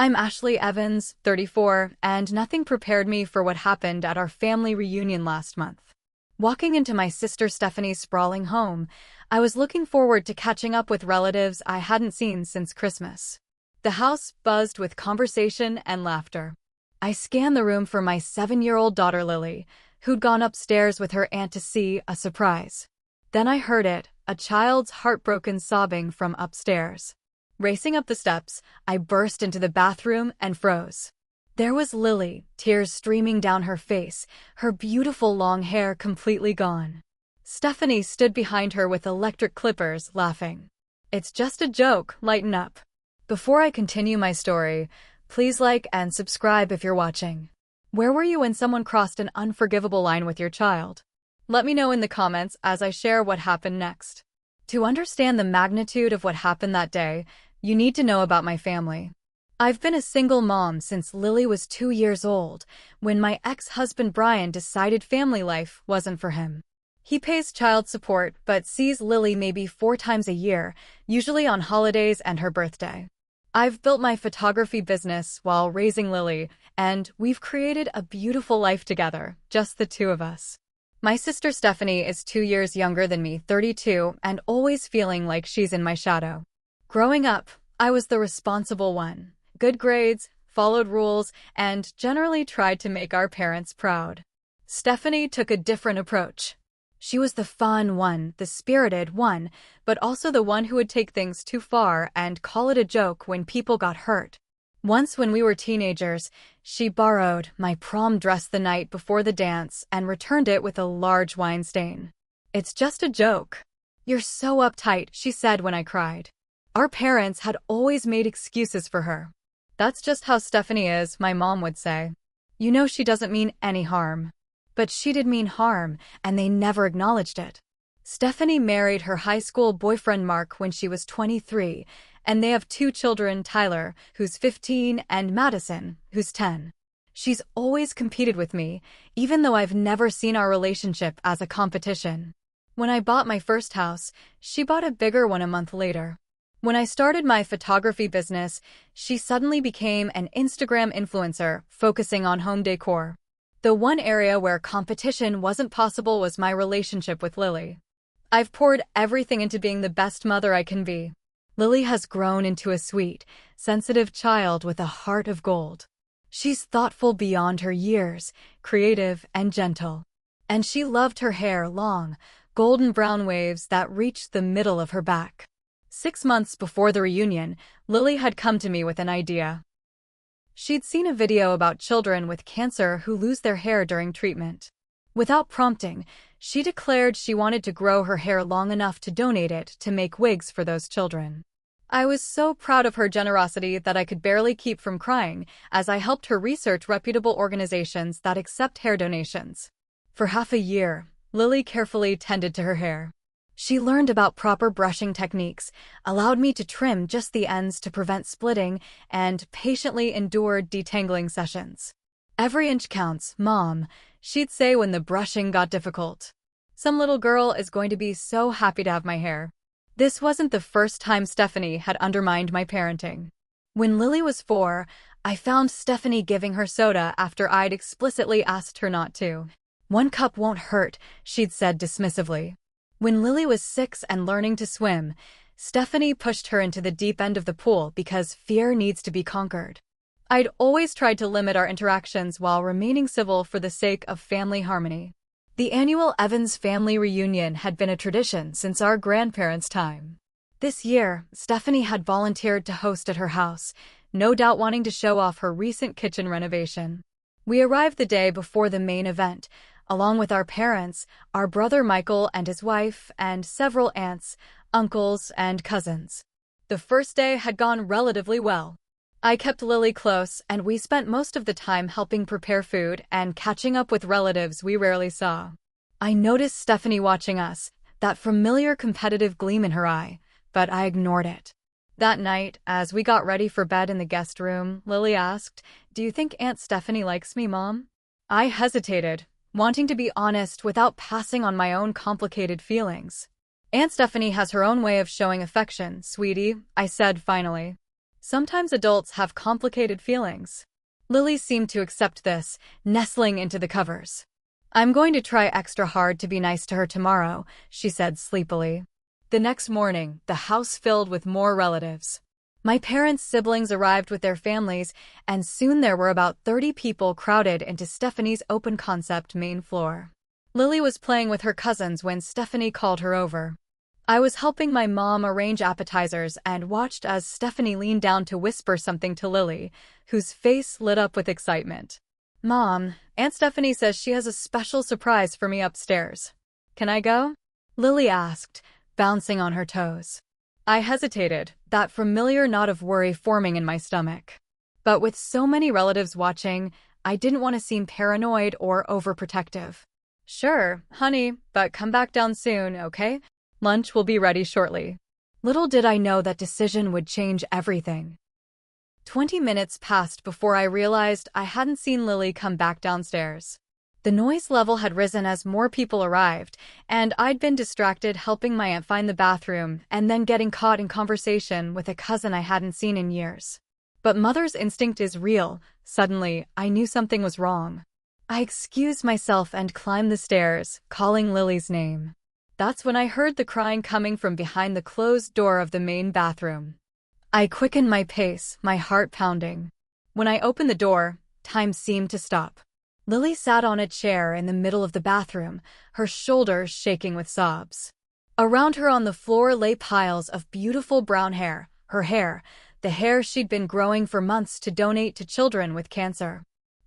I'm Ashley Evans, 34, and nothing prepared me for what happened at our family reunion last month. Walking into my sister Stephanie's sprawling home, I was looking forward to catching up with relatives I hadn't seen since Christmas. The house buzzed with conversation and laughter. I scanned the room for my 7-year-old daughter Lily, who'd gone upstairs with her aunt to see a surprise. Then I heard it, a child's heartbroken sobbing from upstairs. Racing up the steps, I burst into the bathroom and froze. There was Lily, tears streaming down her face, her beautiful long hair completely gone. Stephanie stood behind her with electric clippers, laughing. "It's just a joke, lighten up." Before I continue my story, please like and subscribe if you're watching. Where were you when someone crossed an unforgivable line with your child? Let me know in the comments as I share what happened next. To understand the magnitude of what happened that day, you need to know about my family. I've been a single mom since Lily was 2 years old, when my ex-husband Brian decided family life wasn't for him. He pays child support but sees Lily maybe 4 times a year, usually on holidays and her birthday. I've built my photography business while raising Lily, and we've created a beautiful life together, just the two of us. My sister Stephanie is 2 years younger than me, 32, and always feeling like she's in my shadow. Growing up, I was the responsible one. Good grades, followed rules, and generally tried to make our parents proud. Stephanie took a different approach. She was the fun one, the spirited one, but also the one who would take things too far and call it a joke when people got hurt. Once when we were teenagers, she borrowed my prom dress the night before the dance and returned it with a large wine stain. "It's just a joke." "You're so uptight," she said when I cried. Our parents had always made excuses for her. "That's just how Stephanie is," my mom would say. "You know she doesn't mean any harm." But she did mean harm, and they never acknowledged it. Stephanie married her high school boyfriend Mark when she was 23, and they have 2 children, Tyler, who's 15, and Madison, who's 10. She's always competed with me, even though I've never seen our relationship as a competition. When I bought my first house, she bought a bigger one a month later. When I started my photography business, she suddenly became an Instagram influencer, focusing on home decor. The one area where competition wasn't possible was my relationship with Lily. I've poured everything into being the best mother I can be. Lily has grown into a sweet, sensitive child with a heart of gold. She's thoughtful beyond her years, creative and gentle. And she loved her hair long, golden brown waves that reached the middle of her back. 6 months before the reunion, Lily had come to me with an idea. She'd seen a video about children with cancer who lose their hair during treatment. Without prompting, she declared she wanted to grow her hair long enough to donate it to make wigs for those children. I was so proud of her generosity that I could barely keep from crying as I helped her research reputable organizations that accept hair donations. For half a year, Lily carefully tended to her hair. She learned about proper brushing techniques, allowed me to trim just the ends to prevent splitting, and patiently endured detangling sessions. "Every inch counts, Mom," she'd say when the brushing got difficult. "Some little girl is going to be so happy to have my hair." This wasn't the first time Stephanie had undermined my parenting. When Lily was 4, I found Stephanie giving her soda after I'd explicitly asked her not to. "1 cup won't hurt," she'd said dismissively. When Lily was 6 and learning to swim, Stephanie pushed her into the deep end of the pool because fear needs to be conquered. I'd always tried to limit our interactions while remaining civil for the sake of family harmony. The annual Evans family reunion had been a tradition since our grandparents' time. This year, Stephanie had volunteered to host at her house, no doubt wanting to show off her recent kitchen renovation. We arrived the day before the main event, along with our parents, our brother Michael and his wife, and several aunts, uncles, and cousins. The first day had gone relatively well. I kept Lily close, and we spent most of the time helping prepare food and catching up with relatives we rarely saw. I noticed Stephanie watching us, that familiar competitive gleam in her eye, but I ignored it. That night, as we got ready for bed in the guest room, Lily asked, "Do you think Aunt Stephanie likes me, Mom?" I hesitated, wanting to be honest without passing on my own complicated feelings. "Aunt Stephanie has her own way of showing affection, sweetie," I said finally. Sometimes adults have complicated feelings. Lily seemed to accept this, nestling into the covers. I'm going to try extra hard to be nice to her tomorrow, she said sleepily. The next morning, the house filled with more relatives. My parents' siblings arrived with their families, and soon there were about 30 people crowded into Stephanie's open-concept main floor. Lily was playing with her cousins when Stephanie called her over. I was helping my mom arrange appetizers and watched as Stephanie leaned down to whisper something to Lily, whose face lit up with excitement. Mom, Aunt Stephanie says she has a special surprise for me upstairs. Can I go? Lily asked, bouncing on her toes. I hesitated, that familiar knot of worry forming in my stomach. But with so many relatives watching, I didn't want to seem paranoid or overprotective. Sure, honey, but come back down soon, okay? Lunch will be ready shortly. Little did I know that decision would change everything. 20 minutes passed before I realized I hadn't seen Lily come back downstairs. The noise level had risen as more people arrived, and I'd been distracted helping my aunt find the bathroom and then getting caught in conversation with a cousin I hadn't seen in years. But mother's instinct is real. Suddenly, I knew something was wrong. I excused myself and climbed the stairs, calling Lily's name. That's when I heard the crying coming from behind the closed door of the main bathroom. I quickened my pace, my heart pounding. When I opened the door, time seemed to stop. Lily sat on a chair in the middle of the bathroom, her shoulders shaking with sobs. Around her on the floor lay piles of beautiful brown hair, her hair, the hair she'd been growing for months to donate to children with cancer.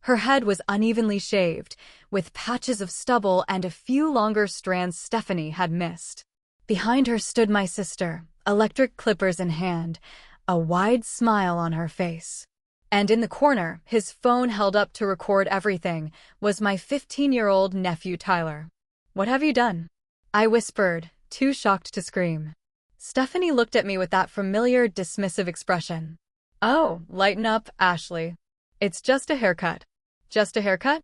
Her head was unevenly shaved, with patches of stubble and a few longer strands Stephanie had missed. Behind her stood my sister, electric clippers in hand, a wide smile on her face. And in the corner, his phone held up to record everything, was my 15-year-old nephew Tyler. What have you done? I whispered, too shocked to scream. Stephanie looked at me with that familiar, dismissive expression. Oh, lighten up, Ashley. It's just a haircut. Just a haircut?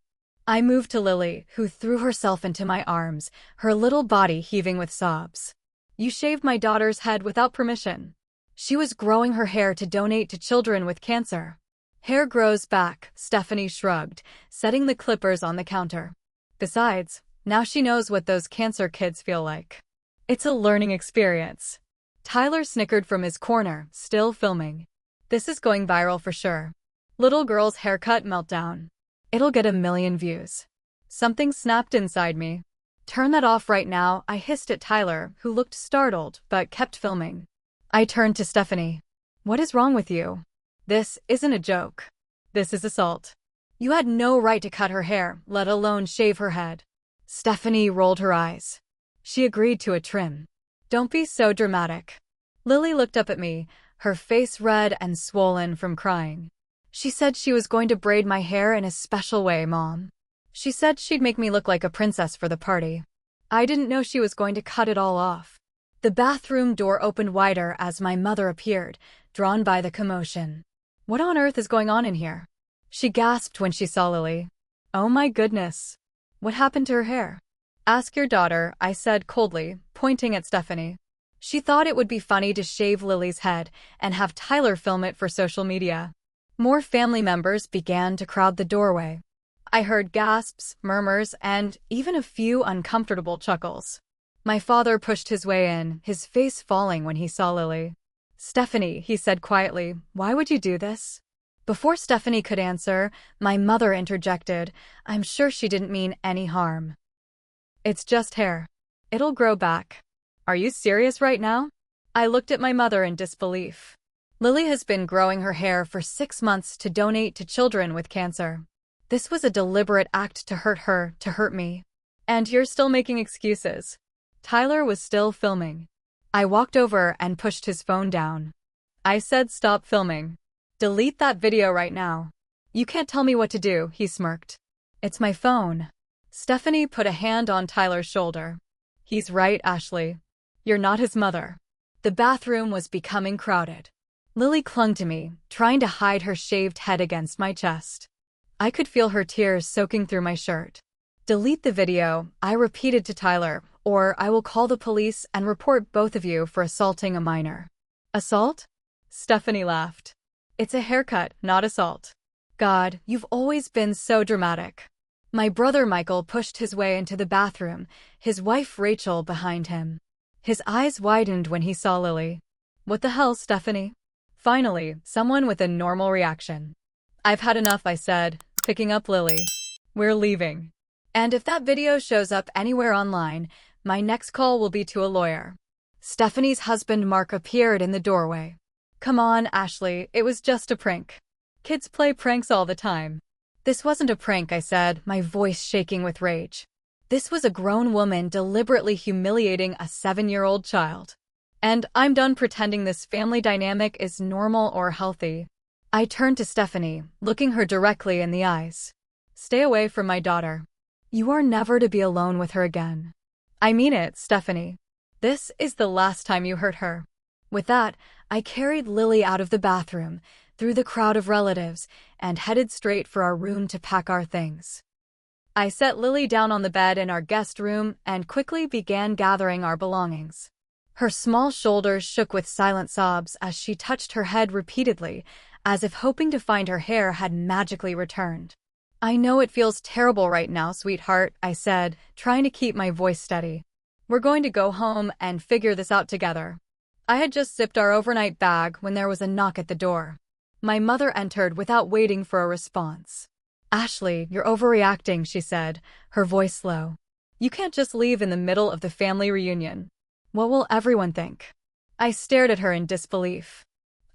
I moved to Lily, who threw herself into my arms, her little body heaving with sobs. You shaved my daughter's head without permission. She was growing her hair to donate to children with cancer. Hair grows back, Stephanie shrugged, setting the clippers on the counter. Besides, now she knows what those cancer kids feel like. It's a learning experience. Tyler snickered from his corner, still filming. This is going viral for sure. Little girl's haircut meltdown. It'll get 1 million views. Something snapped inside me. Turn that off right now, I hissed at Tyler, who looked startled, but kept filming. I turned to Stephanie. What is wrong with you? This isn't a joke. This is assault. You had no right to cut her hair, let alone shave her head. Stephanie rolled her eyes. She agreed to a trim. Don't be so dramatic. Lily looked up at me, her face red and swollen from crying. She said she was going to braid my hair in a special way, Mom. She said she'd make me look like a princess for the party. I didn't know she was going to cut it all off. The bathroom door opened wider as my mother appeared, drawn by the commotion. What on earth is going on in here? She gasped when she saw Lily. Oh my goodness. What happened to her hair? Ask your daughter, I said coldly, pointing at Stephanie. She thought it would be funny to shave Lily's head and have Tyler film it for social media. More family members began to crowd the doorway. I heard gasps, murmurs, and even a few uncomfortable chuckles. My father pushed his way in, his face falling when he saw Lily. Stephanie, he said quietly, why would you do this? Before Stephanie could answer, my mother interjected, I'm sure she didn't mean any harm. It's just hair. It'll grow back. Are you serious right now? I looked at my mother in disbelief. Lily has been growing her hair for 6 months to donate to children with cancer. This was a deliberate act to hurt her, to hurt me. And you're still making excuses. Tyler was still filming. I walked over and pushed his phone down. I said stop filming. Delete that video right now. You can't tell me what to do, he smirked. It's my phone. Stephanie put a hand on Tyler's shoulder. He's right, Ashley. You're not his mother. The bathroom was becoming crowded. Lily clung to me, trying to hide her shaved head against my chest. I could feel her tears soaking through my shirt. Delete the video, I repeated to Tyler, or I will call the police and report both of you for assaulting a minor. Assault? Stephanie laughed. It's a haircut, not assault. God, you've always been so dramatic. My brother Michael pushed his way into the bathroom, his wife Rachel behind him. His eyes widened when he saw Lily. What the hell, Stephanie? Finally, someone with a normal reaction. I've had enough, I said, picking up Lily. We're leaving. And if that video shows up anywhere online, my next call will be to a lawyer. Stephanie's husband Mark appeared in the doorway. Come on, Ashley, it was just a prank. Kids play pranks all the time. This wasn't a prank, I said, my voice shaking with rage. This was a grown woman deliberately humiliating a 7-year-old child. And I'm done pretending this family dynamic is normal or healthy. I turned to Stephanie, looking her directly in the eyes. Stay away from my daughter. You are never to be alone with her again. I mean it, Stephanie. This is the last time you hurt her. With that, I carried Lily out of the bathroom, through the crowd of relatives, and headed straight for our room to pack our things. I set Lily down on the bed in our guest room and quickly began gathering our belongings. Her small shoulders shook with silent sobs as she touched her head repeatedly, as if hoping to find her hair had magically returned. I know it feels terrible right now, sweetheart, I said, trying to keep my voice steady. We're going to go home and figure this out together. I had just sipped our overnight bag when there was a knock at the door. My mother entered without waiting for a response. Ashley, you're overreacting, she said, her voice low. You can't just leave in the middle of the family reunion. What will everyone think? I stared at her in disbelief.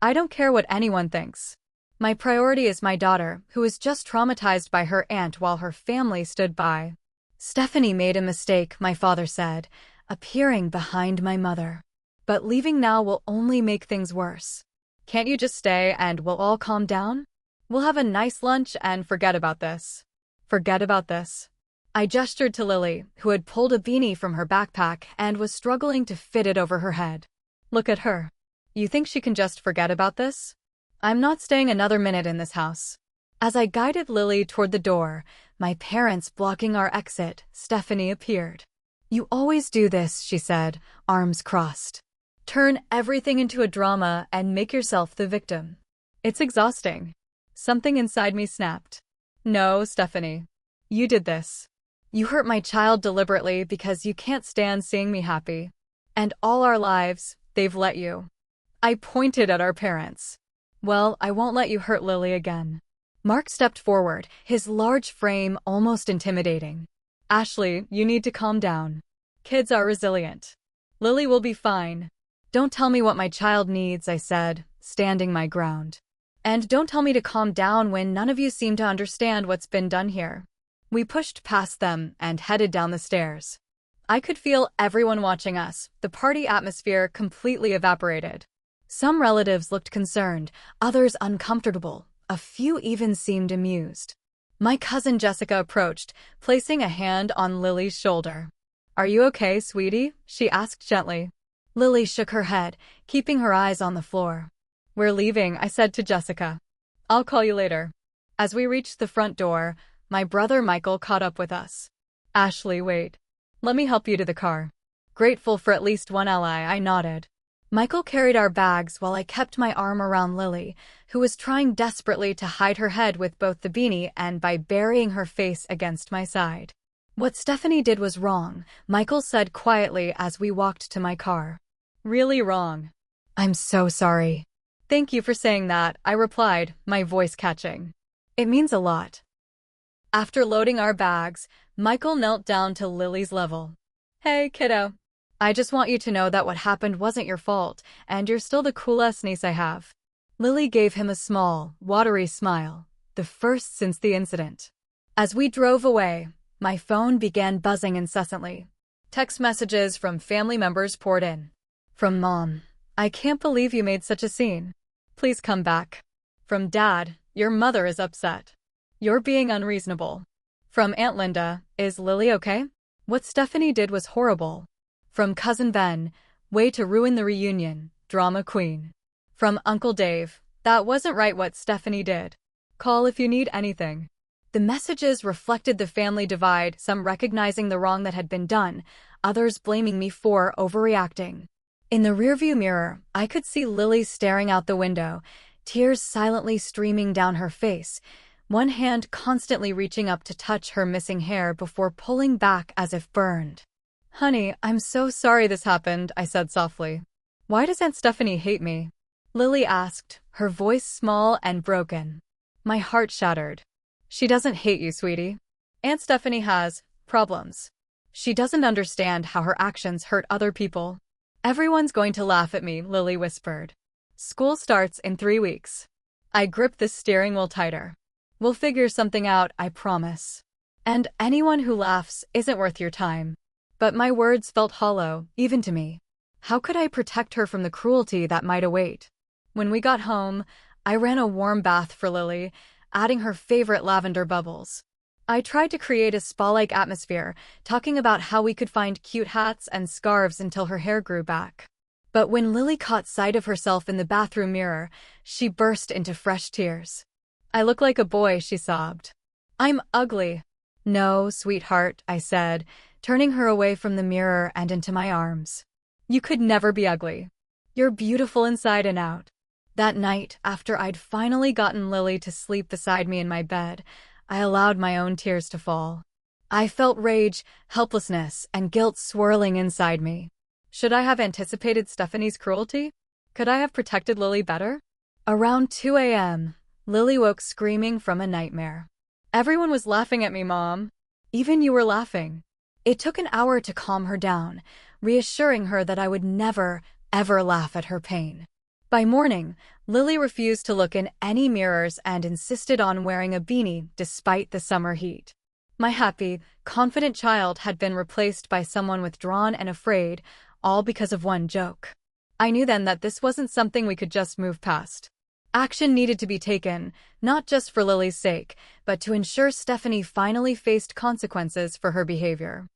I don't care what anyone thinks. My priority is my daughter, who was just traumatized by her aunt while her family stood by. Stephanie made a mistake, my father said, appearing behind my mother. But leaving now will only make things worse. Can't you just stay and we'll all calm down? We'll have a nice lunch and forget about this. Forget about this. I gestured to Lily, who had pulled a beanie from her backpack and was struggling to fit it over her head. Look at her. You think she can just forget about this? I'm not staying another minute in this house. As I guided Lily toward the door, my parents blocking our exit, Stephanie appeared. You always do this, she said, arms crossed. Turn everything into a drama and make yourself the victim. It's exhausting. Something inside me snapped. No, Stephanie. You did this. You hurt my child deliberately because you can't stand seeing me happy. And all our lives, they've let you. I pointed at our parents. Well, I won't let you hurt Lily again. Mark stepped forward, his large frame almost intimidating. Ashley, you need to calm down. Kids are resilient. Lily will be fine. Don't tell me what my child needs, I said, standing my ground. And don't tell me to calm down when none of you seem to understand what's been done here. We pushed past them and headed down the stairs. I could feel everyone watching us, the party atmosphere completely evaporated. Some relatives looked concerned, others uncomfortable, a few even seemed amused. My cousin Jessica approached, placing a hand on Lily's shoulder. Are you okay, sweetie? She asked gently. Lily shook her head, keeping her eyes on the floor. We're leaving, I said to Jessica. I'll call you later. As we reached the front door, my brother Michael caught up with us. Ashley, wait. Let me help you to the car. Grateful for at least one ally, I nodded. Michael carried our bags while I kept my arm around Lily, who was trying desperately to hide her head with both the beanie and by burying her face against my side. What Stephanie did was wrong, Michael said quietly as we walked to my car. Really wrong. I'm so sorry. Thank you for saying that, I replied, my voice catching. It means a lot. After loading our bags, Michael knelt down to Lily's level. Hey, kiddo. I just want you to know that what happened wasn't your fault, and you're still the coolest niece I have. Lily gave him a small, watery smile, the first since the incident. As we drove away, my phone began buzzing incessantly. Text messages from family members poured in. From Mom, I can't believe you made such a scene. Please come back. From Dad, your mother is upset. You're being unreasonable. From Aunt Linda, is Lily okay? What Stephanie did was horrible. From Cousin Ben, way to ruin the reunion, drama queen. From Uncle Dave, that wasn't right what Stephanie did. Call if you need anything. The messages reflected the family divide, some recognizing the wrong that had been done, others blaming me for overreacting. In the rearview mirror, I could see Lily staring out the window, tears silently streaming down her face, one hand constantly reaching up to touch her missing hair before pulling back as if burned. "Honey, I'm so sorry this happened," I said softly. "Why does Aunt Stephanie hate me?" Lily asked, her voice small and broken. My heart shattered. "She doesn't hate you, sweetie. Aunt Stephanie has problems. She doesn't understand how her actions hurt other people." "Everyone's going to laugh at me," Lily whispered. "School starts in 3 weeks." I gripped the steering wheel tighter. "We'll figure something out, I promise. And anyone who laughs isn't worth your time." But my words felt hollow, even to me. How could I protect her from the cruelty that might await? When we got home, I ran a warm bath for Lily, adding her favorite lavender bubbles. I tried to create a spa-like atmosphere, talking about how we could find cute hats and scarves until her hair grew back. But when Lily caught sight of herself in the bathroom mirror, she burst into fresh tears. "I look like a boy," she sobbed. "I'm ugly." "No, sweetheart," I said, turning her away from the mirror and into my arms. "You could never be ugly. You're beautiful inside and out." That night, after I'd finally gotten Lily to sleep beside me in my bed, I allowed my own tears to fall. I felt rage, helplessness, and guilt swirling inside me. Should I have anticipated Stephanie's cruelty? Could I have protected Lily better? Around 2 a.m., Lily woke screaming from a nightmare. "Everyone was laughing at me, Mom. Even you were laughing." It took an hour to calm her down, reassuring her that I would never, ever laugh at her pain. By morning, Lily refused to look in any mirrors and insisted on wearing a beanie despite the summer heat. My happy, confident child had been replaced by someone withdrawn and afraid, all because of one joke. I knew then that this wasn't something we could just move past. Action needed to be taken, not just for Lily's sake, but to ensure Stephanie finally faced consequences for her behavior.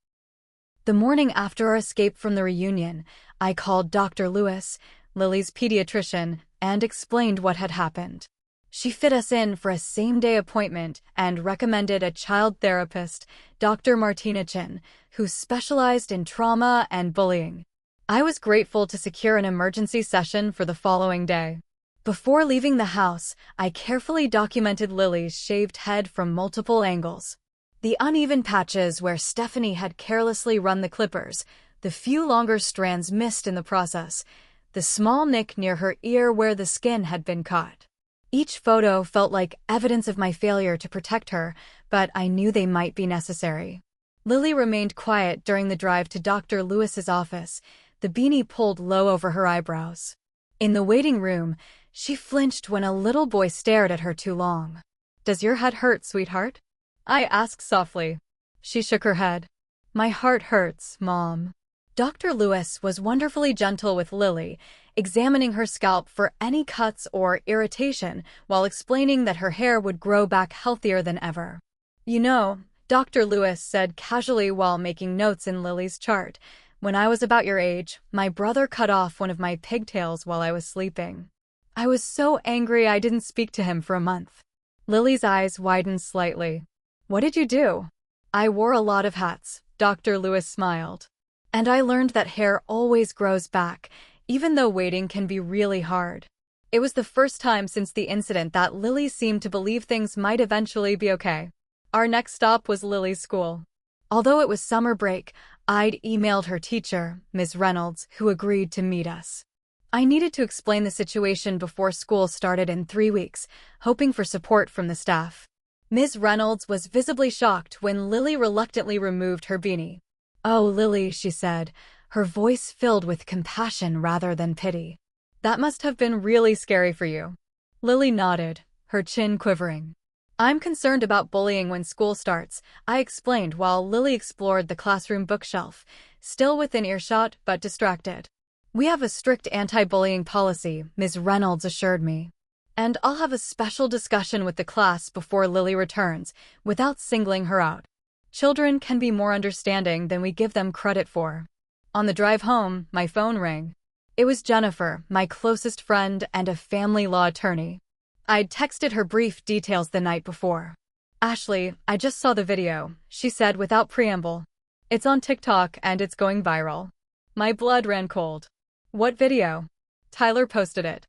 The morning after our escape from the reunion, I called Dr. Lewis, Lily's pediatrician, and explained what had happened. She fit us in for a same-day appointment and recommended a child therapist, Dr. Martina Chin, who specialized in trauma and bullying. I was grateful to secure an emergency session for the following day. Before leaving the house, I carefully documented Lily's shaved head from multiple angles. The uneven patches where Stephanie had carelessly run the clippers, the few longer strands missed in the process, the small nick near her ear where the skin had been caught. Each photo felt like evidence of my failure to protect her, but I knew they might be necessary. Lily remained quiet during the drive to Dr. Lewis's office, the beanie pulled low over her eyebrows. In the waiting room, she flinched when a little boy stared at her too long. "Does your head hurt, sweetheart?" I asked softly. She shook her head. "My heart hurts, Mom." Dr. Lewis was wonderfully gentle with Lily, examining her scalp for any cuts or irritation while explaining that her hair would grow back healthier than ever. "You know," Dr. Lewis said casually while making notes in Lily's chart, "when I was about your age, my brother cut off one of my pigtails while I was sleeping. I was so angry I didn't speak to him for a month." Lily's eyes widened slightly. "What did you do?" "I wore a lot of hats," Dr. Lewis smiled. "And I learned that hair always grows back, even though waiting can be really hard." It was the first time since the incident that Lily seemed to believe things might eventually be okay. Our next stop was Lily's school. Although it was summer break, I'd emailed her teacher, Ms. Reynolds, who agreed to meet us. I needed to explain the situation before school started in 3 weeks, hoping for support from the staff. Ms. Reynolds was visibly shocked when Lily reluctantly removed her beanie. "Oh, Lily," she said, her voice filled with compassion rather than pity. "That must have been really scary for you." Lily nodded, her chin quivering. "I'm concerned about bullying when school starts," I explained while Lily explored the classroom bookshelf, still within earshot but distracted. "We have a strict anti-bullying policy," Ms. Reynolds assured me. "And I'll have a special discussion with the class before Lily returns, without singling her out. Children can be more understanding than we give them credit for." On the drive home, my phone rang. It was Jennifer, my closest friend and a family law attorney. I'd texted her brief details the night before. "Ashley, I just saw the video," she said without preamble. "It's on TikTok and it's going viral." My blood ran cold. "What video?" "Tyler posted it."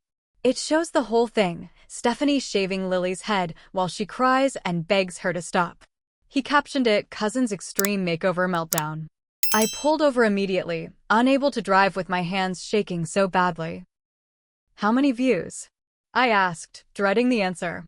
It shows the whole thing, Stephanie shaving Lily's head while she cries and begs her to stop. He captioned it, "Cousin's Extreme Makeover Meltdown." I pulled over immediately, unable to drive with my hands shaking so badly. "How many views?" I asked, dreading the answer.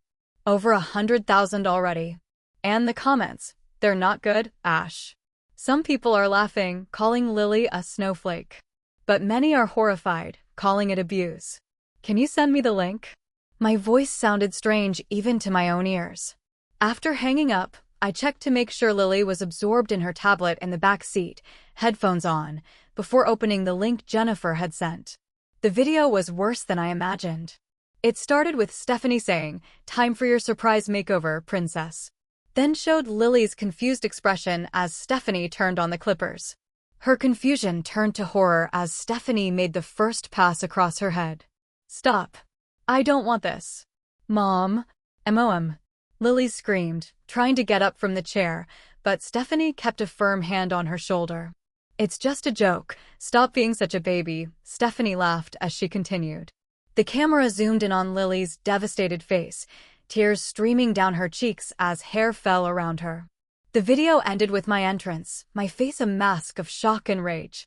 "Over 100,000 already. And the comments, they're not good, Ash. Some people are laughing, calling Lily a snowflake. But many are horrified, calling it abuse. Can you send me the link?" My voice sounded strange even to my own ears. After hanging up, I checked to make sure Lily was absorbed in her tablet in the back seat, headphones on, before opening the link Jennifer had sent. The video was worse than I imagined. It started with Stephanie saying, "Time for your surprise makeover, princess." Then showed Lily's confused expression as Stephanie turned on the clippers. Her confusion turned to horror as Stephanie made the first pass across her head. "Stop. I don't want this." "Mom." "MOM." Lily screamed, trying to get up from the chair, but Stephanie kept a firm hand on her shoulder. "It's just a joke. Stop being such a baby," Stephanie laughed as she continued. The camera zoomed in on Lily's devastated face, tears streaming down her cheeks as hair fell around her. The video ended with my entrance, my face a mask of shock and rage.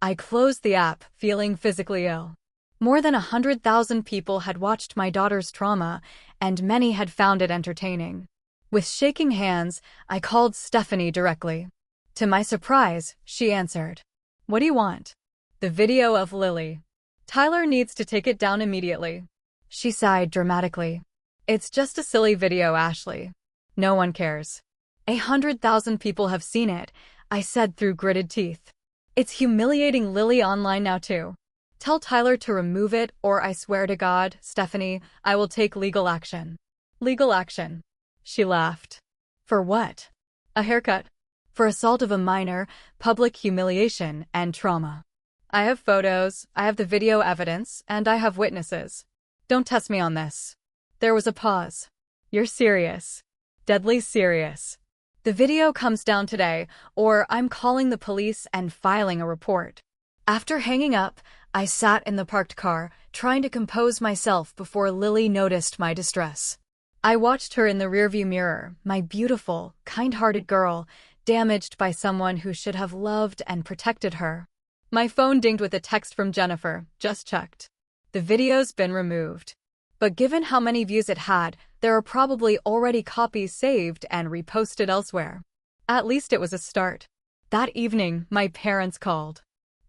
I closed the app, feeling physically ill. More than 100,000 people had watched my daughter's trauma, and many had found it entertaining. With shaking hands, I called Stephanie directly. To my surprise, she answered. "What do you want?" "The video of Lily. Tyler needs to take it down immediately." She sighed dramatically. "It's just a silly video, Ashley. No one cares." 100,000 people have seen it, I said through gritted teeth. "It's humiliating Lily online now too. Tell Tyler to remove it, or I swear to God, Stephanie, I will take legal action." "Legal action?" She laughed. "For what?" "A haircut. For assault of a minor, public humiliation, and trauma. I have photos, I have the video evidence, and I have witnesses. Don't test me on this." There was a pause. "You're serious?" "Deadly serious. The video comes down today, or I'm calling the police and filing a report." After hanging up, I sat in the parked car, trying to compose myself before Lily noticed my distress. I watched her in the rearview mirror, my beautiful, kind-hearted girl, damaged by someone who should have loved and protected her. My phone dinged with a text from Jennifer, "Just checked. The video's been removed." But given how many views it had, there are probably already copies saved and reposted elsewhere. At least it was a start. That evening, my parents called.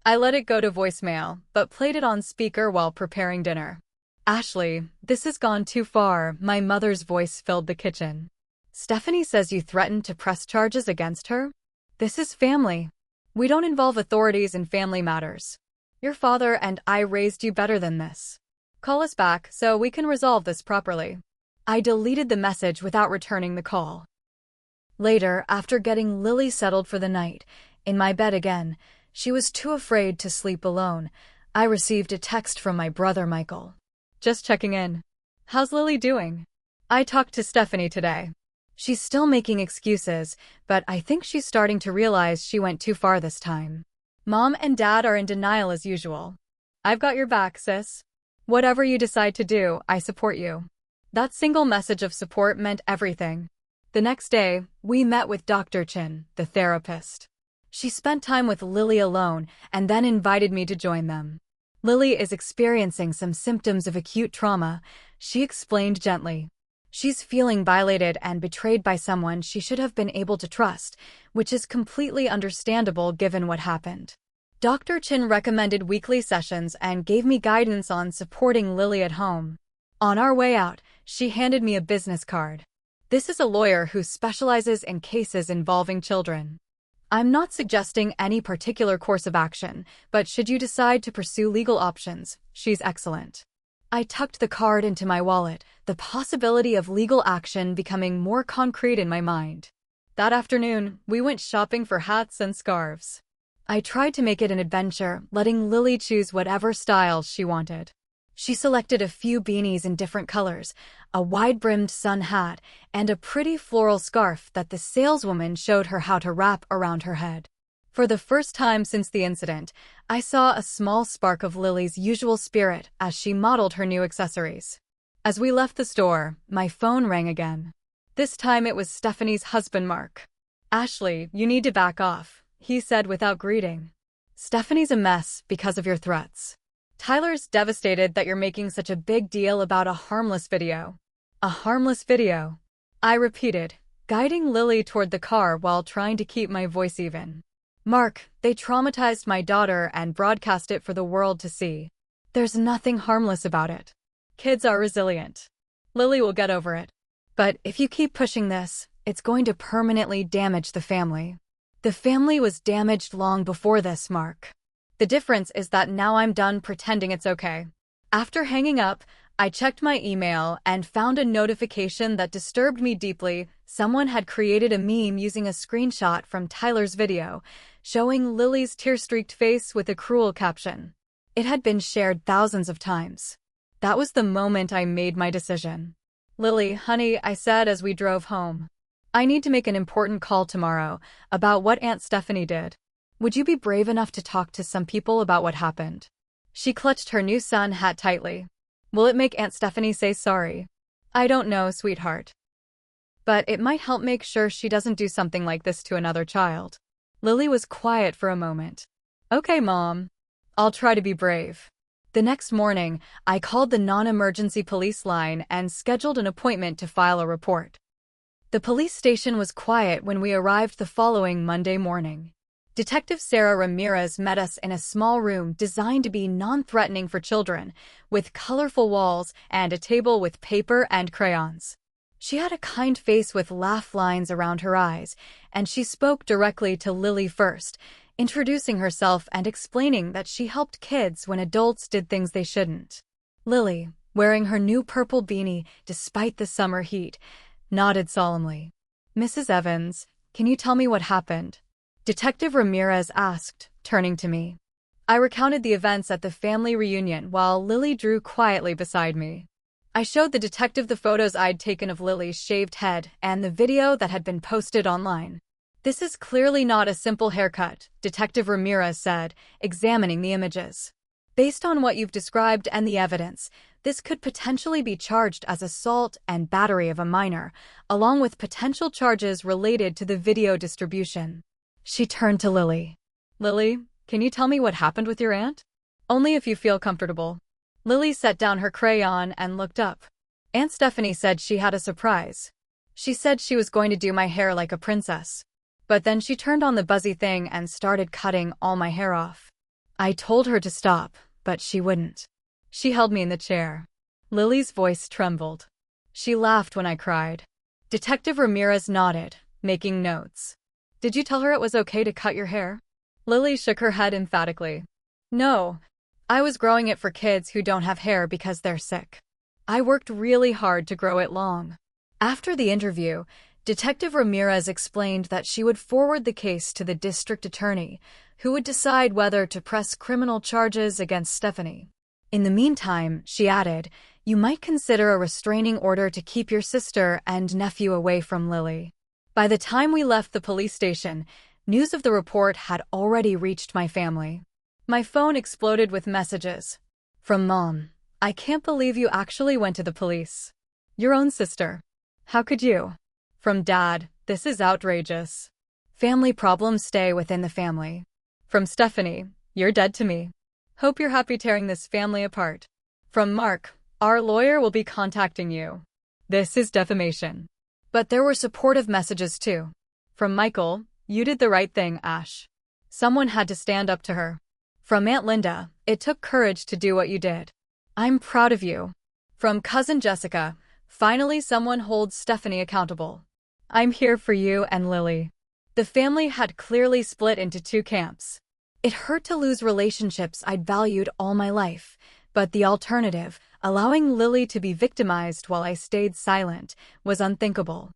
I let it go to voicemail, but played it on speaker while preparing dinner. "Ashley, this has gone too far," my mother's voice filled the kitchen. "Stephanie says you threatened to press charges against her? This is family. We don't involve authorities in family matters. Your father and I raised you better than this. Call us back so we can resolve this properly." I deleted the message without returning the call. Later, after getting Lily settled for the night, in my bed again, she was too afraid to sleep alone. I received a text from my brother Michael. "Just checking in. How's Lily doing? I talked to Stephanie today. She's still making excuses, but I think she's starting to realize she went too far this time. Mom and Dad are in denial as usual. I've got your back, sis. Whatever you decide to do, I support you." That single message of support meant everything. The next day, we met with Dr. Chin, the therapist. She spent time with Lily alone and then invited me to join them. "Lily is experiencing some symptoms of acute trauma," she explained gently. "She's feeling violated and betrayed by someone she should have been able to trust, which is completely understandable given what happened." Dr. Chin recommended weekly sessions and gave me guidance on supporting Lily at home. On our way out, she handed me a business card. "This is a lawyer who specializes in cases involving children. I'm not suggesting any particular course of action, but should you decide to pursue legal options, she's excellent." I tucked the card into my wallet, the possibility of legal action becoming more concrete in my mind. That afternoon, we went shopping for hats and scarves. I tried to make it an adventure, letting Lily choose whatever styles she wanted. She selected a few beanies in different colors, a wide-brimmed sun hat, and a pretty floral scarf that the saleswoman showed her how to wrap around her head. For the first time since the incident, I saw a small spark of Lily's usual spirit as she modeled her new accessories. As we left the store, my phone rang again. This time it was Stephanie's husband, Mark. "Ashley, you need to back off," he said without greeting. "Stephanie's a mess because of your threats. Tyler's devastated that you're making such a big deal about a harmless video." "A harmless video," I repeated, guiding Lily toward the car while trying to keep my voice even. "Mark, they traumatized my daughter and broadcast it for the world to see. There's nothing harmless about it. Kids are resilient. Lily will get over it. But if you keep pushing this, it's going to permanently damage the family." "The family was damaged long before this, Mark. The difference is that now I'm done pretending it's okay." After hanging up, I checked my email and found a notification that disturbed me deeply. Someone had created a meme using a screenshot from Tyler's video, showing Lily's tear-streaked face with a cruel caption. It had been shared thousands of times. That was the moment I made my decision. "Lily, honey," I said as we drove home, "I need to make an important call tomorrow about what Aunt Stephanie did. Would you be brave enough to talk to some people about what happened?" She clutched her new sun hat tightly. "Will it make Aunt Stephanie say sorry?" "I don't know, sweetheart. But it might help make sure she doesn't do something like this to another child." Lily was quiet for a moment. "Okay, Mom. I'll try to be brave." The next morning, I called the non-emergency police line and scheduled an appointment to file a report. The police station was quiet when we arrived the following Monday morning. Detective Sarah Ramirez met us in a small room designed to be non-threatening for children, with colorful walls and a table with paper and crayons. She had a kind face with laugh lines around her eyes, and she spoke directly to Lily first, introducing herself and explaining that she helped kids when adults did things they shouldn't. Lily, wearing her new purple beanie despite the summer heat, nodded solemnly. "Mrs. Evans, can you tell me what happened?" Detective Ramirez asked, turning to me. I recounted the events at the family reunion while Lily drew quietly beside me. I showed the detective the photos I'd taken of Lily's shaved head and the video that had been posted online. "This is clearly not a simple haircut," Detective Ramirez said, examining the images. "Based on what you've described and the evidence, this could potentially be charged as assault and battery of a minor, along with potential charges related to the video distribution." She turned to Lily. "Lily, can you tell me what happened with your aunt?" "Only if you feel comfortable." Lily set down her crayon and looked up. "Aunt Stephanie said she had a surprise. She said she was going to do my hair like a princess. But then she turned on the buzzy thing and started cutting all my hair off. I told her to stop, but she wouldn't. She held me in the chair." Lily's voice trembled. She laughed when I cried. Detective Ramirez nodded, making notes. "Did you tell her it was okay to cut your hair?" Lily shook her head emphatically. "No. I was growing it for kids who don't have hair because they're sick. I worked really hard to grow it long." After the interview, Detective Ramirez explained that she would forward the case to the district attorney, who would decide whether to press criminal charges against Stephanie. "In the meantime," she added, "you might consider a restraining order to keep your sister and nephew away from Lily." By the time we left the police station, news of the report had already reached my family. My phone exploded with messages. From Mom, "I can't believe you actually went to the police. Your own sister. How could you?" From Dad, "This is outrageous. Family problems stay within the family." From Stephanie, "You're dead to me. Hope you're happy tearing this family apart." From Mark, "Our lawyer will be contacting you. This is defamation." But there were supportive messages too. From Michael, "You did the right thing, Ash. Someone had to stand up to her." From Aunt Linda, "It took courage to do what you did. I'm proud of you." From Cousin Jessica, "Finally someone holds Stephanie accountable. I'm here for you and Lily." The family had clearly split into two camps. It hurt to lose relationships I'd valued all my life, but the alternative, allowing Lily to be victimized while I stayed silent, was unthinkable.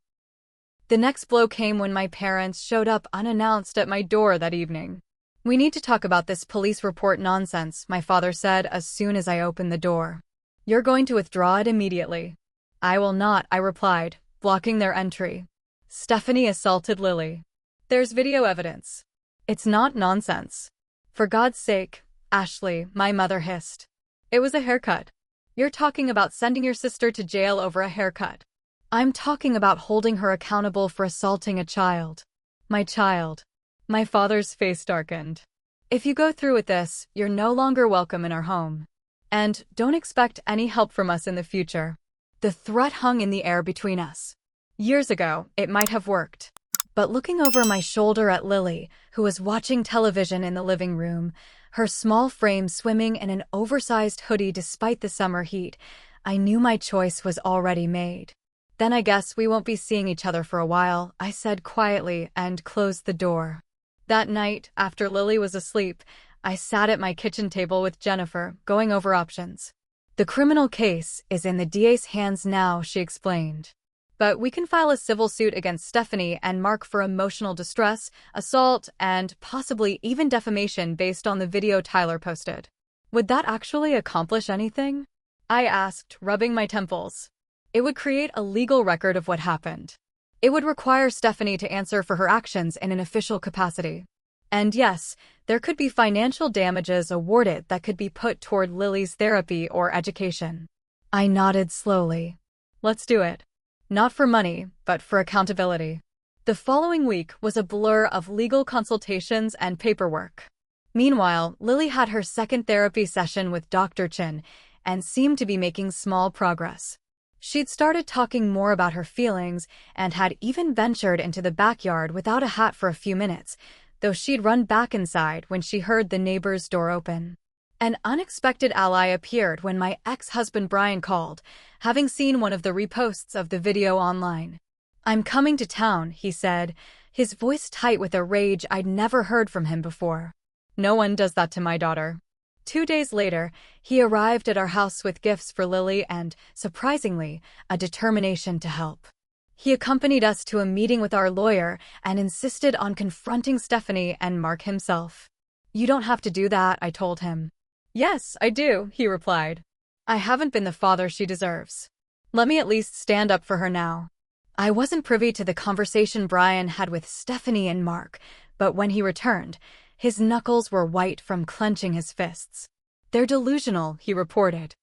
The next blow came when my parents showed up unannounced at my door that evening. "We need to talk about this police report nonsense," my father said as soon as I opened the door. "You're going to withdraw it immediately." "I will not," I replied, blocking their entry. "Stephanie assaulted Lily. There's video evidence." It's not nonsense. For God's sake, Ashley, my mother hissed. It was a haircut. You're talking about sending your sister to jail over a haircut. I'm talking about holding her accountable for assaulting a child. My child. My father's face darkened. If you go through with this, you're no longer welcome in our home. And don't expect any help from us in the future. The threat hung in the air between us. Years ago, it might have worked. But looking over my shoulder at Lily, who was watching television in the living room, her small frame swimming in an oversized hoodie despite the summer heat, I knew my choice was already made. Then I guess we won't be seeing each other for a while, I said quietly and closed the door. That night, after Lily was asleep, I sat at my kitchen table with Jennifer, going over options. The criminal case is in the DA's hands now, she explained. But we can file a civil suit against Stephanie and Mark for emotional distress, assault, and possibly even defamation based on the video Tyler posted. Would that actually accomplish anything? I asked, rubbing my temples. It would create a legal record of what happened. It would require Stephanie to answer for her actions in an official capacity. And yes, there could be financial damages awarded that could be put toward Lily's therapy or education. I nodded slowly. Let's do it. Not for money, but for accountability. The following week was a blur of legal consultations and paperwork. Meanwhile, Lily had her second therapy session with Dr. Chin and seemed to be making small progress. She'd started talking more about her feelings and had even ventured into the backyard without a hat for a few minutes, though she'd run back inside when she heard the neighbor's door open. An unexpected ally appeared when my ex-husband Brian called, having seen one of the reposts of the video online. I'm coming to town, he said, his voice tight with a rage I'd never heard from him before. No one does that to my daughter. 2 days later, he arrived at our house with gifts for Lily and, surprisingly, a determination to help. He accompanied us to a meeting with our lawyer and insisted on confronting Stephanie and Mark himself. You don't have to do that, I told him. Yes, I do, he replied. I haven't been the father she deserves. Let me at least stand up for her now. I wasn't privy to the conversation Brian had with Stephanie and Mark, but when he returned, his knuckles were white from clenching his fists. They're delusional, he reported.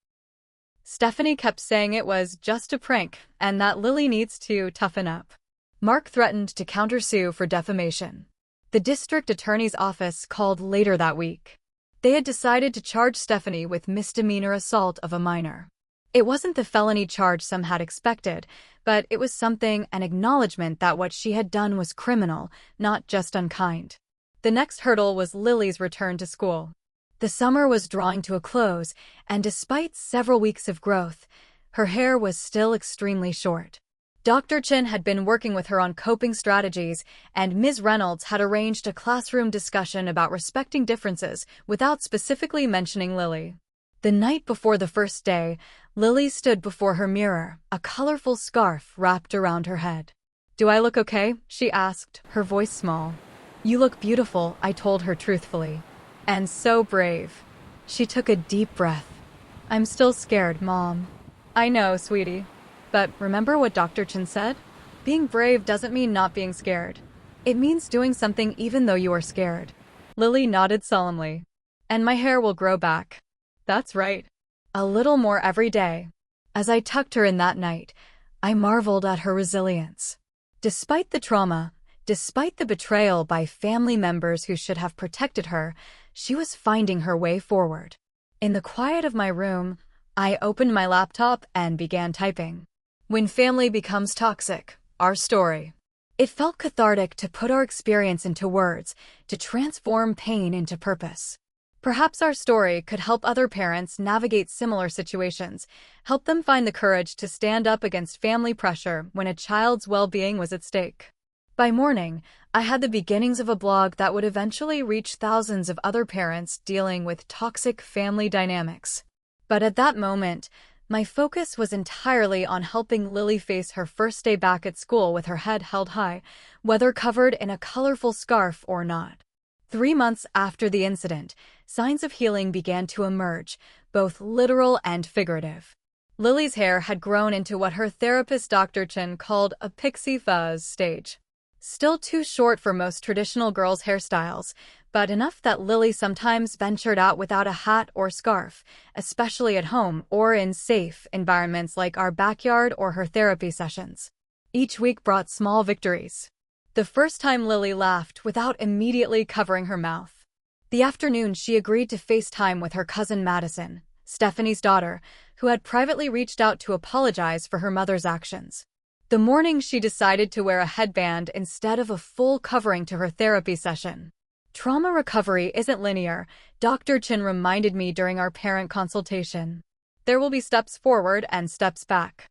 Stephanie kept saying it was just a prank and that Lily needs to toughen up. Mark threatened to countersue for defamation. The district attorney's office called later that week. They had decided to charge Stephanie with misdemeanor assault of a minor. It wasn't the felony charge some had expected, but it was something, an acknowledgement that what she had done was criminal, not just unkind. The next hurdle was Lily's return to school. The summer was drawing to a close, and despite several weeks of growth, her hair was still extremely short. Dr. Chin had been working with her on coping strategies, and Ms. Reynolds had arranged a classroom discussion about respecting differences without specifically mentioning Lily. The night before the first day, Lily stood before her mirror, a colorful scarf wrapped around her head. Do I look okay? She asked, her voice small. You look beautiful, I told her truthfully. And so brave. She took a deep breath. I'm still scared, Mom. I know, sweetie. But remember what Dr. Chin said? Being brave doesn't mean not being scared. It means doing something even though you are scared. Lily nodded solemnly. And my hair will grow back. That's right. A little more every day. As I tucked her in that night, I marveled at her resilience. Despite the trauma, despite the betrayal by family members who should have protected her, she was finding her way forward. In the quiet of my room, I opened my laptop and began typing. When family becomes toxic, our story. It felt cathartic to put our experience into words, to transform pain into purpose. Perhaps our story could help other parents navigate similar situations, help them find the courage to stand up against family pressure when a child's well-being was at stake. By morning, I had the beginnings of a blog that would eventually reach thousands of other parents dealing with toxic family dynamics. But at that moment, my focus was entirely on helping Lily face her first day back at school with her head held high, whether covered in a colorful scarf or not. 3 months after the incident, signs of healing began to emerge, both literal and figurative. Lily's hair had grown into what her therapist Dr. Chin called a pixie fuzz stage. Still too short for most traditional girls' hairstyles, but enough that Lily sometimes ventured out without a hat or scarf, especially at home or in safe environments like our backyard or her therapy sessions. Each week brought small victories. The first time Lily laughed without immediately covering her mouth. The afternoon she agreed to FaceTime with her cousin Madison, Stephanie's daughter, who had privately reached out to apologize for her mother's actions. The morning she decided to wear a headband instead of a full covering to her therapy session. Trauma recovery isn't linear, Dr. Chin reminded me during our parent consultation. There will be steps forward and steps back.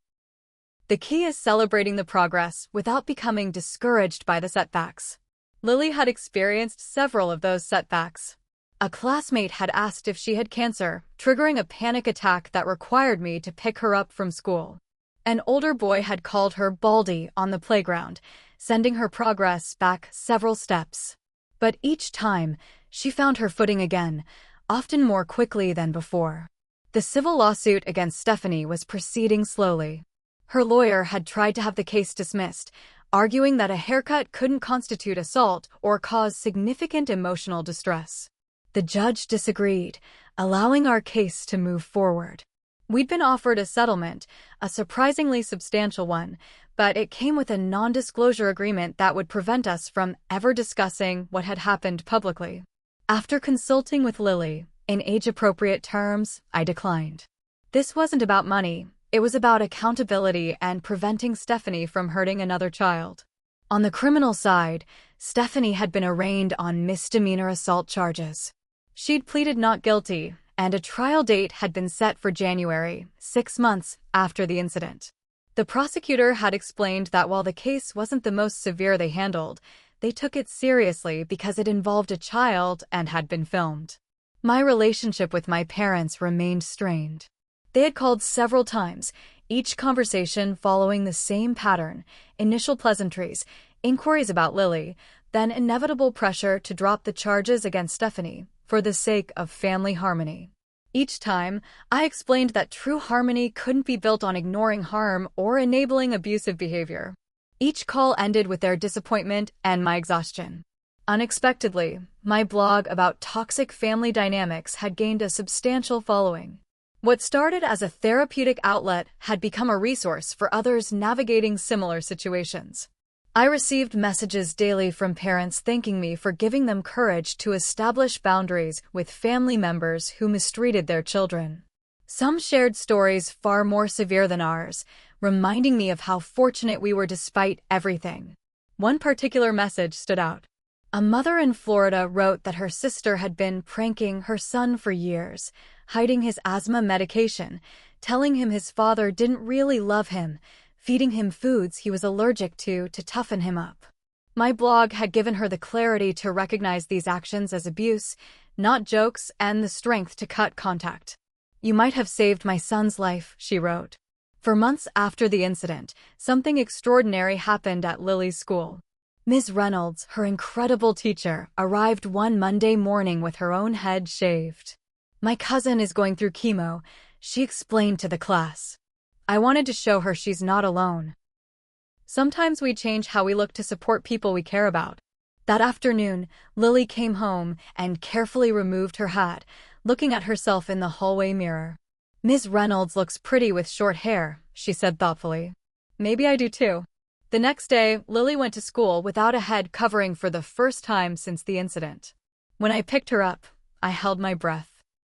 The key is celebrating the progress without becoming discouraged by the setbacks. Lily had experienced several of those setbacks. A classmate had asked if she had cancer, triggering a panic attack that required me to pick her up from school. An older boy had called her Baldy on the playground, sending her progress back several steps. But each time, she found her footing again, often more quickly than before. The civil lawsuit against Stephanie was proceeding slowly. Her lawyer had tried to have the case dismissed, arguing that a haircut couldn't constitute assault or cause significant emotional distress. The judge disagreed, allowing our case to move forward. We'd been offered a settlement, a surprisingly substantial one, but it came with a non-disclosure agreement that would prevent us from ever discussing what had happened publicly. After consulting with Lily, in age-appropriate terms, I declined. This wasn't about money, it was about accountability and preventing Stephanie from hurting another child. On the criminal side, Stephanie had been arraigned on misdemeanor assault charges. She'd pleaded not guilty, and a trial date had been set for January, 6 months after the incident. The prosecutor had explained that while the case wasn't the most severe they handled, they took it seriously because it involved a child and had been filmed. My relationship with my parents remained strained. They had called several times, each conversation following the same pattern: initial pleasantries, inquiries about Lily, then inevitable pressure to drop the charges against Stephanie, for the sake of family harmony. Each time, I explained that true harmony couldn't be built on ignoring harm or enabling abusive behavior. Each call ended with their disappointment and my exhaustion. Unexpectedly, my blog about toxic family dynamics had gained a substantial following. What started as a therapeutic outlet had become a resource for others navigating similar situations. I received messages daily from parents thanking me for giving them courage to establish boundaries with family members who mistreated their children. Some shared stories far more severe than ours, reminding me of how fortunate we were despite everything. One particular message stood out. A mother in Florida wrote that her sister had been pranking her son for years, hiding his asthma medication, telling him his father didn't really love him, feeding him foods he was allergic to toughen him up. My blog had given her the clarity to recognize these actions as abuse, not jokes, and the strength to cut contact. "You might have saved my son's life," she wrote. For months after the incident, something extraordinary happened at Lily's school. Ms. Reynolds, her incredible teacher, arrived one Monday morning with her own head shaved. "My cousin is going through chemo," she explained to the class. I wanted to show her she's not alone. Sometimes we change how we look to support people we care about. That afternoon, Lily came home and carefully removed her hat, looking at herself in the hallway mirror. "Ms. Reynolds looks pretty with short hair," she said thoughtfully. "Maybe I do too." The next day, Lily went to school without a head covering for the first time since the incident. When I picked her up, I held my breath.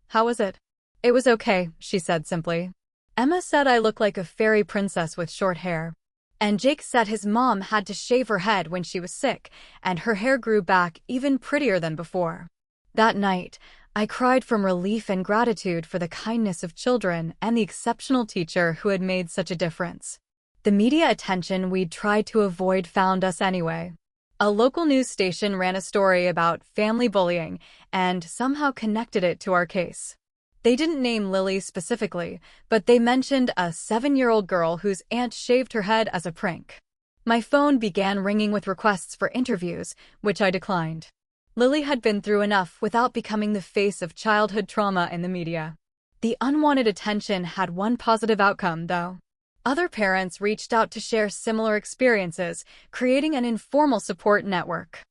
"How was it?" "It was okay," she said simply. "Emma said I look like a fairy princess with short hair. And Jake said his mom had to shave her head when she was sick, and her hair grew back even prettier than before." That night, I cried from relief and gratitude for the kindness of children and the exceptional teacher who had made such a difference. The media attention we'd tried to avoid found us anyway. A local news station ran a story about family bullying and somehow connected it to our case. They didn't name Lily specifically, but they mentioned a 7-year-old girl whose aunt shaved her head as a prank. My phone began ringing with requests for interviews, which I declined. Lily had been through enough without becoming the face of childhood trauma in the media. The unwanted attention had one positive outcome, though. Other parents reached out to share similar experiences, creating an informal support network.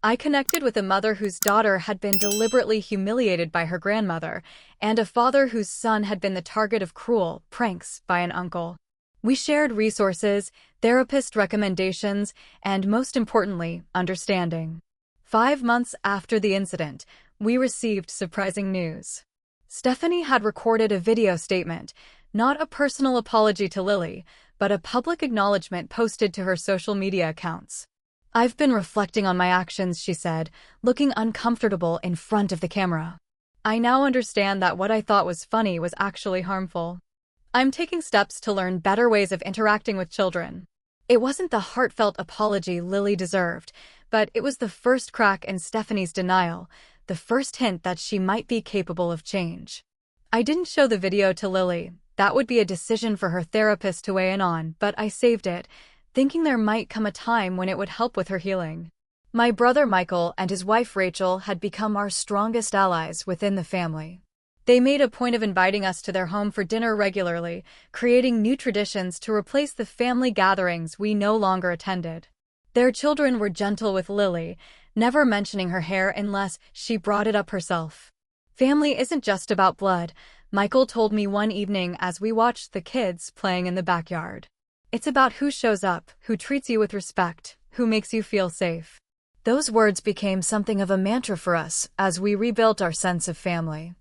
I connected with a mother whose daughter had been deliberately humiliated by her grandmother, and a father whose son had been the target of cruel pranks by an uncle. We shared resources, therapist recommendations, and most importantly, understanding. 5 months after the incident, we received surprising news. Stephanie had recorded a video statement, not a personal apology to Lily, but a public acknowledgement posted to her social media accounts. "I've been reflecting on my actions," she said, looking uncomfortable in front of the camera. "I now understand that what I thought was funny was actually harmful. I'm taking steps to learn better ways of interacting with children." It wasn't the heartfelt apology Lily deserved, but it was the first crack in Stephanie's denial, the first hint that she might be capable of change. I didn't show the video to Lily. That would be a decision for her therapist to weigh in on, but I saved it, thinking there might come a time when it would help with her healing. My brother Michael and his wife Rachel had become our strongest allies within the family. They made a point of inviting us to their home for dinner regularly, creating new traditions to replace the family gatherings we no longer attended. Their children were gentle with Lily, never mentioning her hair unless she brought it up herself. "Family isn't just about blood," Michael told me one evening as we watched the kids playing in the backyard. "It's about who shows up, who treats you with respect, who makes you feel safe." Those words became something of a mantra for us as we rebuilt our sense of family.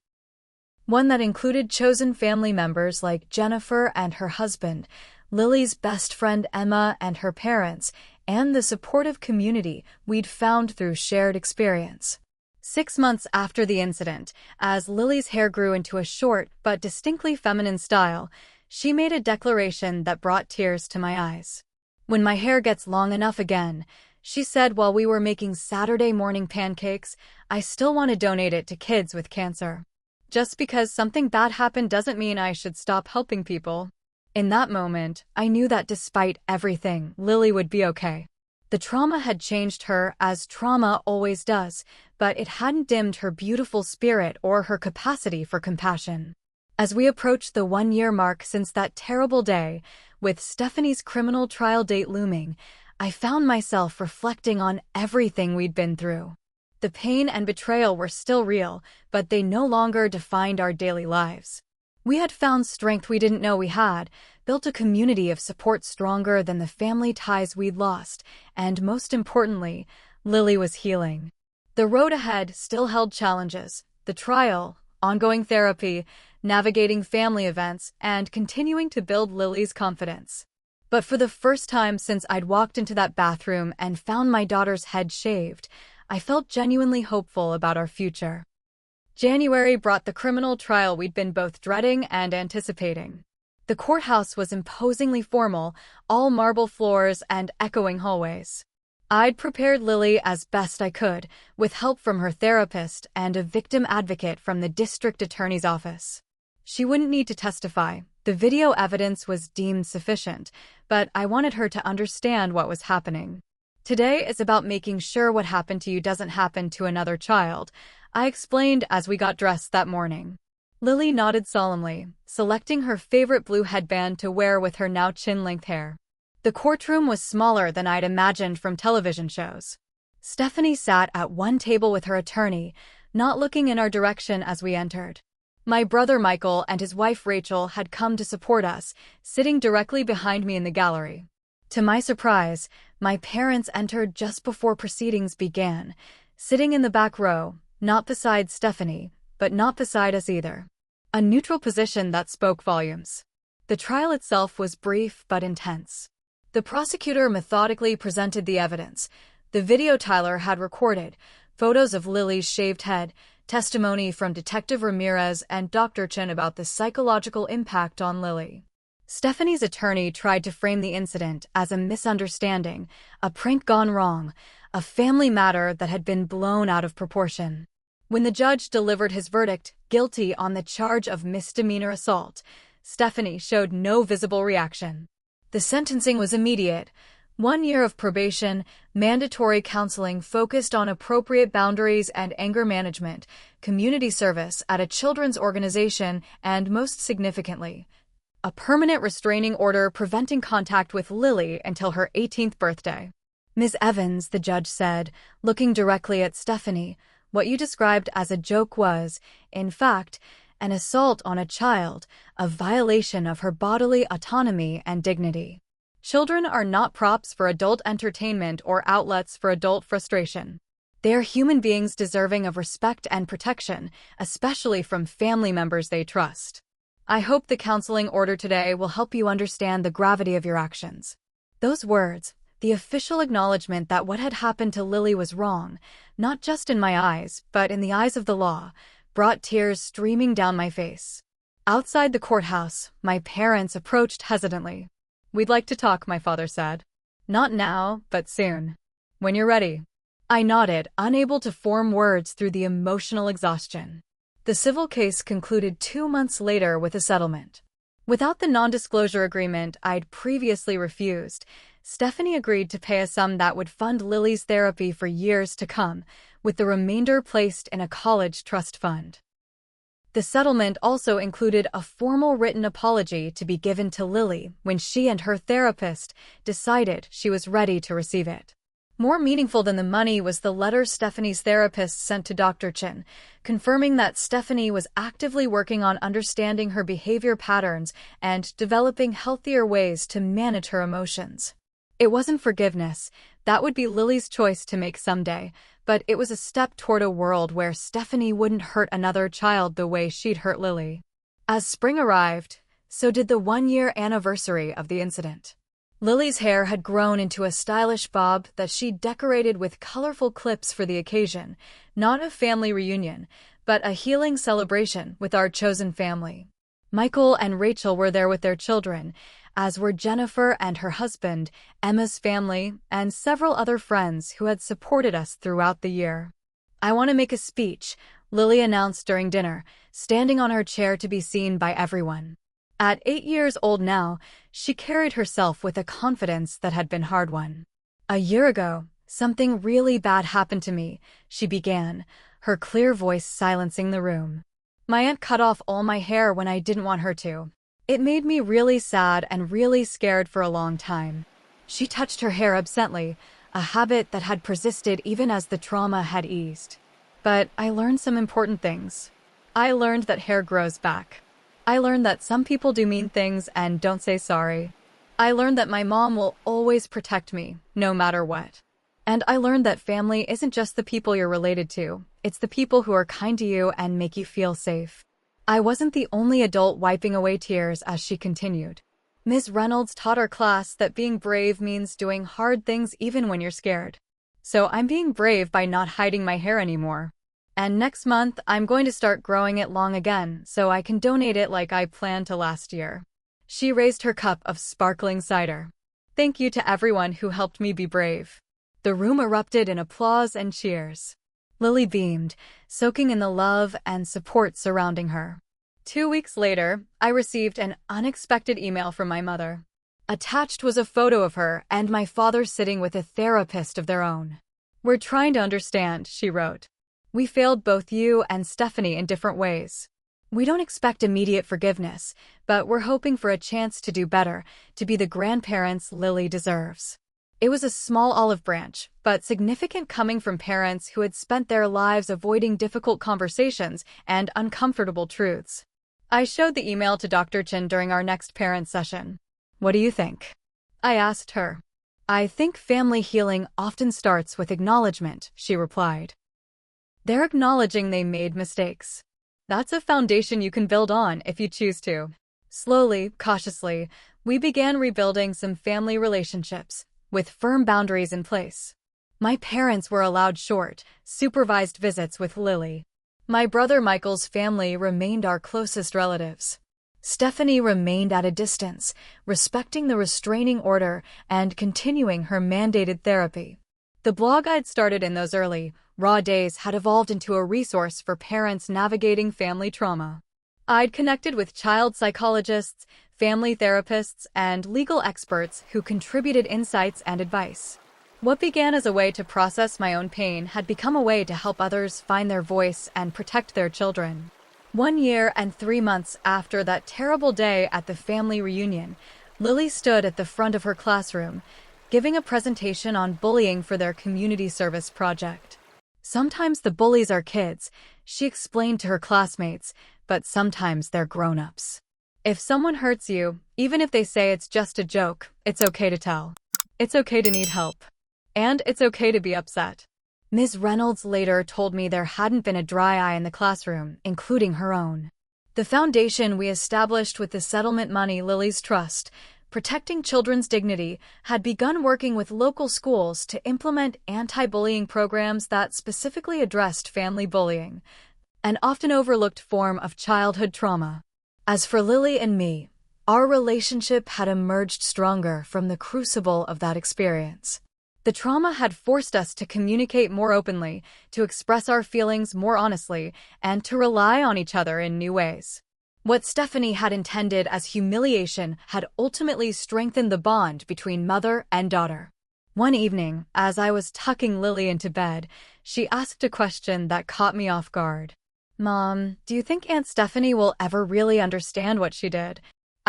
One that included chosen family members like Jennifer and her husband, Lily's best friend Emma and her parents, and the supportive community we'd found through shared experience. 6 months after the incident, as Lily's hair grew into a short but distinctly feminine style, she made a declaration that brought tears to my eyes. "When my hair gets long enough again," she said while we were making Saturday morning pancakes, "I still want to donate it to kids with cancer. Just because something bad happened doesn't mean I should stop helping people." In that moment, I knew that despite everything, Lily would be okay. The trauma had changed her, as trauma always does, but it hadn't dimmed her beautiful spirit or her capacity for compassion. As we approached the 1-year mark since that terrible day, with Stephanie's criminal trial date looming, I found myself reflecting on everything we'd been through. The pain and betrayal were still real, but they no longer defined our daily lives. We had found strength we didn't know we had, built a community of support stronger than the family ties we'd lost, and most importantly, Lily was healing. The road ahead still held challenges: the trial, ongoing therapy, navigating family events, and continuing to build Lily's confidence. But for the first time since I'd walked into that bathroom and found my daughter's head shaved, I felt genuinely hopeful about our future. January brought the criminal trial we'd been both dreading and anticipating. The courthouse was imposingly formal, all marble floors and echoing hallways. I'd prepared Lily as best I could, with help from her therapist and a victim advocate from the district attorney's office. She wouldn't need to testify. The video evidence was deemed sufficient, but I wanted her to understand what was happening. "Today is about making sure what happened to you doesn't happen to another child," I explained as we got dressed that morning. Lily nodded solemnly, selecting her favorite blue headband to wear with her now chin-length hair. The courtroom was smaller than I'd imagined from television shows. Stephanie sat at one table with her attorney, not looking in our direction as we entered. My brother Michael and his wife Rachel had come to support us, sitting directly behind me in the gallery. To my surprise, my parents entered just before proceedings began, sitting in the back row, not beside Stephanie, but not beside us either. A neutral position that spoke volumes. The trial itself was brief but intense. The prosecutor methodically presented the evidence. The video Tyler had recorded, photos of Lily's shaved head, testimony from Detective Ramirez and Dr. Chin about the psychological impact on Lily. Stephanie's attorney tried to frame the incident as a misunderstanding, a prank gone wrong, a family matter that had been blown out of proportion. When the judge delivered his verdict, guilty on the charge of misdemeanor assault, Stephanie showed no visible reaction. The sentencing was immediate: 1 year of probation, mandatory counseling focused on appropriate boundaries and anger management, community service at a children's organization, and most significantly, a permanent restraining order preventing contact with Lily until her 18th birthday. Ms. Evans, the judge said, looking directly at Stephanie, what you described as a joke was, in fact, an assault on a child, a violation of her bodily autonomy and dignity. Children are not props for adult entertainment or outlets for adult frustration. They are human beings deserving of respect and protection, especially from family members they trust. I hope the counseling order today will help you understand the gravity of your actions. Those words, the official acknowledgement that what had happened to Lily was wrong, not just in my eyes, but in the eyes of the law, brought tears streaming down my face. Outside the courthouse, my parents approached hesitantly. We'd like to talk, my father said. Not now, but soon. When you're ready. I nodded, unable to form words through the emotional exhaustion. The civil case concluded 2 months later with a settlement. Without the non-disclosure agreement I'd previously refused, Stephanie agreed to pay a sum that would fund Lily's therapy for years to come, with the remainder placed in a college trust fund. The settlement also included a formal written apology to be given to Lily when she and her therapist decided she was ready to receive it. More meaningful than the money was the letter Stephanie's therapist sent to Dr. Chin, confirming that Stephanie was actively working on understanding her behavior patterns and developing healthier ways to manage her emotions. It wasn't forgiveness, that would be Lily's choice to make someday, but it was a step toward a world where Stephanie wouldn't hurt another child the way she'd hurt Lily. As spring arrived, so did the 1-year anniversary of the incident. Lily's hair had grown into a stylish bob that she'd decorated with colorful clips for the occasion, not a family reunion, but a healing celebration with our chosen family. Michael and Rachel were there with their children, as were Jennifer and her husband, Emma's family, and several other friends who had supported us throughout the year. I want to make a speech, Lily announced during dinner, standing on her chair to be seen by everyone. At 8 years old now, she carried herself with a confidence that had been hard-won. A year ago, something really bad happened to me, she began, her clear voice silencing the room. My aunt cut off all my hair when I didn't want her to. It made me really sad and really scared for a long time. She touched her hair absently, a habit that had persisted even as the trauma had eased. But I learned some important things. I learned that hair grows back. I learned that some people do mean things and don't say sorry. I learned that my mom will always protect me, no matter what. And I learned that family isn't just the people you're related to, it's the people who are kind to you and make you feel safe. I wasn't the only adult wiping away tears as she continued. Ms. Reynolds taught our class that being brave means doing hard things even when you're scared. So I'm being brave by not hiding my hair anymore. And next month, I'm going to start growing it long again so I can donate it like I planned to last year. She raised her cup of sparkling cider. Thank you to everyone who helped me be brave. The room erupted in applause and cheers. Lily beamed, soaking in the love and support surrounding her. 2 weeks later, I received an unexpected email from my mother. Attached was a photo of her and my father sitting with a therapist of their own. We're trying to understand, she wrote. We failed both you and Stephanie in different ways. We don't expect immediate forgiveness, but we're hoping for a chance to do better, to be the grandparents Lily deserves. It was a small olive branch, but significant coming from parents who had spent their lives avoiding difficult conversations and uncomfortable truths. I showed the email to Dr. Chin during our next parent session. What do you think? I asked her. I think family healing often starts with acknowledgement, she replied. They're acknowledging they made mistakes. That's a foundation you can build on if you choose to. Slowly, cautiously, we began rebuilding some family relationships, with firm boundaries in place. My parents were allowed short, supervised visits with Lily. My brother Michael's family remained our closest relatives. Stephanie remained at a distance, respecting the restraining order and continuing her mandated therapy. The blog I'd started in those early, raw days had evolved into a resource for parents navigating family trauma. I'd connected with child psychologists, family therapists, and legal experts who contributed insights and advice. What began as a way to process my own pain had become a way to help others find their voice and protect their children. 1 year and 3 months after that terrible day at the family reunion, Lily stood at the front of her classroom, giving a presentation on bullying for their community service project. Sometimes the bullies are kids, she explained to her classmates, but sometimes they're grown-ups. If someone hurts you, even if they say it's just a joke, it's okay to tell. It's okay to need help. And it's okay to be upset. Ms. Reynolds later told me there hadn't been a dry eye in the classroom, including her own. The foundation we established with the settlement money, Lily's trust, protecting children's dignity, had begun working with local schools to implement anti-bullying programs that specifically addressed family bullying, an often overlooked form of childhood trauma. As for Lily and me, our relationship had emerged stronger from the crucible of that experience. The trauma had forced us to communicate more openly, to express our feelings more honestly, and to rely on each other in new ways. What Stephanie had intended as humiliation had ultimately strengthened the bond between mother and daughter. One evening, as I was tucking Lily into bed, she asked a question that caught me off guard. "Mom, do you think Aunt Stephanie will ever really understand what she did?"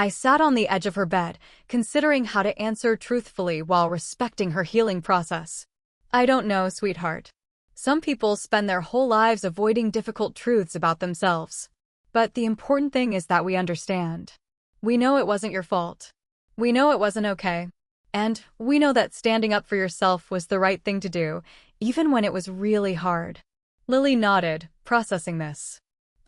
I sat on the edge of her bed, considering how to answer truthfully while respecting her healing process. "I don't know, sweetheart. Some people spend their whole lives avoiding difficult truths about themselves. But the important thing is that we understand. We know it wasn't your fault. We know it wasn't okay. And we know that standing up for yourself was the right thing to do, even when it was really hard." Lily nodded, processing this.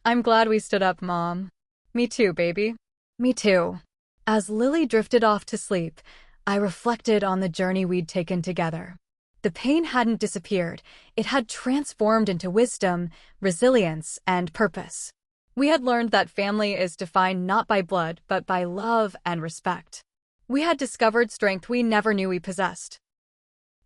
"I'm glad we stood up, Mom." "Me too, baby." "Me too." As Lily drifted off to sleep, I reflected on the journey we'd taken together. The pain hadn't disappeared. It had transformed into wisdom, resilience, and purpose. We had learned that family is defined not by blood, but by love and respect. We had discovered strength we never knew we possessed.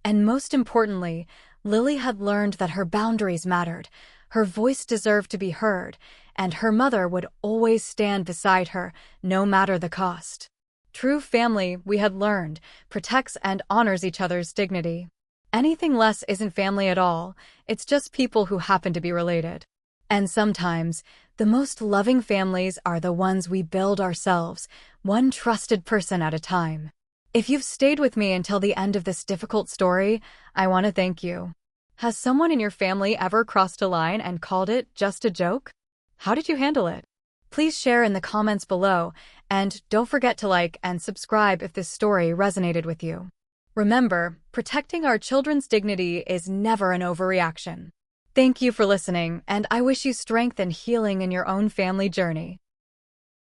And most importantly, Lily had learned that her boundaries mattered, her voice deserved to be heard, and her mother would always stand beside her, no matter the cost. True family, we had learned, protects and honors each other's dignity. Anything less isn't family at all, it's just people who happen to be related. And sometimes, the most loving families are the ones we build ourselves, one trusted person at a time. If you've stayed with me until the end of this difficult story, I want to thank you. Has someone in your family ever crossed a line and called it just a joke? How did you handle it? Please share in the comments below, and don't forget to like and subscribe if this story resonated with you. Remember, protecting our children's dignity is never an overreaction. Thank you for listening, and I wish you strength and healing in your own family journey.